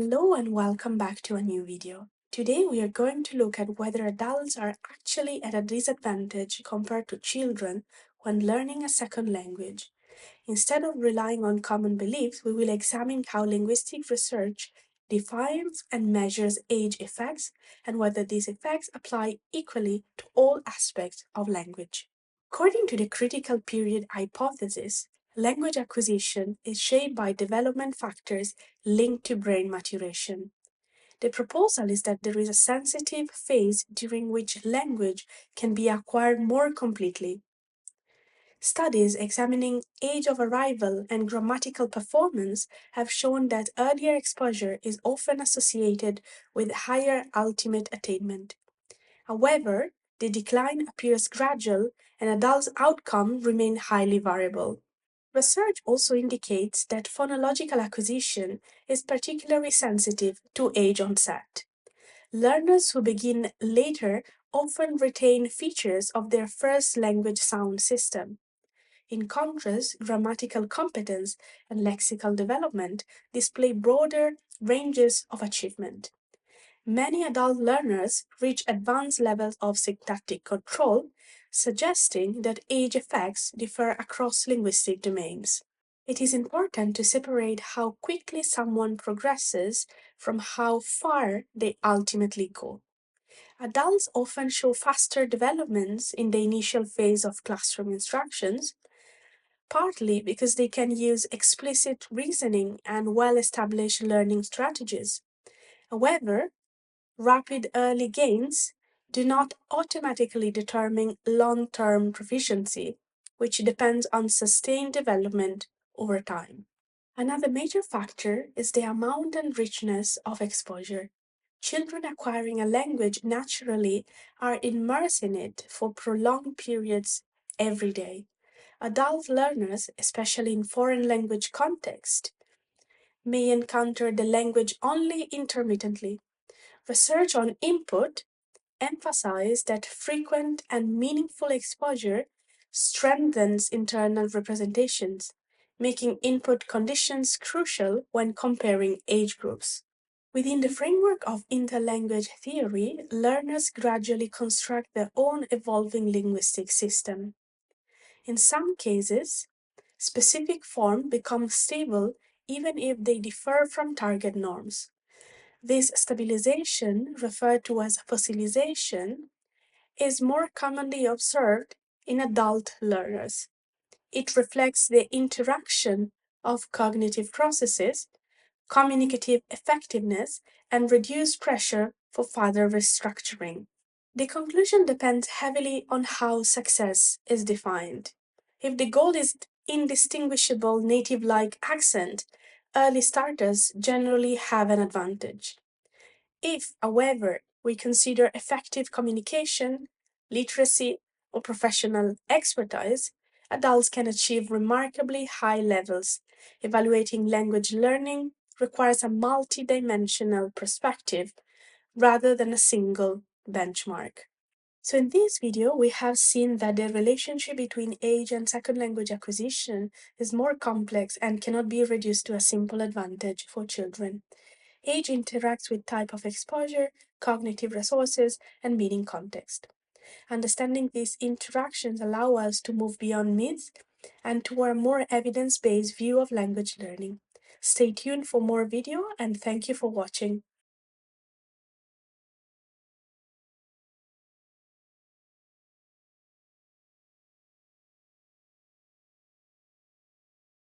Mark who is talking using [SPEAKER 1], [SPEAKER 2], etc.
[SPEAKER 1] Hello and welcome back to a new video. Today we are going to look at whether adults are actually at a disadvantage compared to children when learning a second language. Instead of relying on common beliefs, we will examine how linguistic research defines and measures age effects and whether these effects apply equally to all aspects of language. According to the critical period hypothesis, language acquisition is shaped by development factors linked to brain maturation. The proposal is that there is a sensitive phase during which language can be acquired more completely. Studies examining age of arrival and grammatical performance have shown that earlier exposure is often associated with higher ultimate attainment. However, the decline appears gradual and adult outcomes remain highly variable. Research also indicates that phonological acquisition is particularly sensitive to age onset. Learners who begin later often retain features of their first language sound system. In contrast, grammatical competence and lexical development display broader ranges of achievement. Many adult learners reach advanced levels of syntactic control, suggesting that age effects differ across linguistic domains. It is important to separate how quickly someone progresses from how far they ultimately go. Adults often show faster developments in the initial phase of classroom instructions, partly because they can use explicit reasoning and well-established learning strategies. However, rapid early gains do not automatically determine long-term proficiency, which depends on sustained development over time. Another major factor is the amount and richness of exposure. Children acquiring a language naturally are immersed in it for prolonged periods every day. Adult learners, especially in foreign language context, may encounter the language only intermittently. Research on input emphasized that frequent and meaningful exposure strengthens internal representations, making input conditions crucial when comparing age groups. Within the framework of interlanguage theory, learners gradually construct their own evolving linguistic system. In some cases, specific forms become stable even if they differ from target norms. This stabilization, referred to as fossilization, is more commonly observed in adult learners. It reflects the interaction of cognitive processes, communicative effectiveness, and reduced pressure for further restructuring. The conclusion depends heavily on how success is defined. If the goal is indistinguishable native-like accent, early starters generally have an advantage. If, however, we consider effective communication, literacy, or professional expertise, adults can achieve remarkably high levels. Evaluating language learning requires a multidimensional perspective rather than a single benchmark. So in this video, we have seen that the relationship between age and second language acquisition is more complex and cannot be reduced to a simple advantage for children. Age interacts with type of exposure, cognitive resources, and meaning context. Understanding these interactions allow us to move beyond myths and toward a more evidence-based view of language learning. Stay tuned for more video and thank you for watching.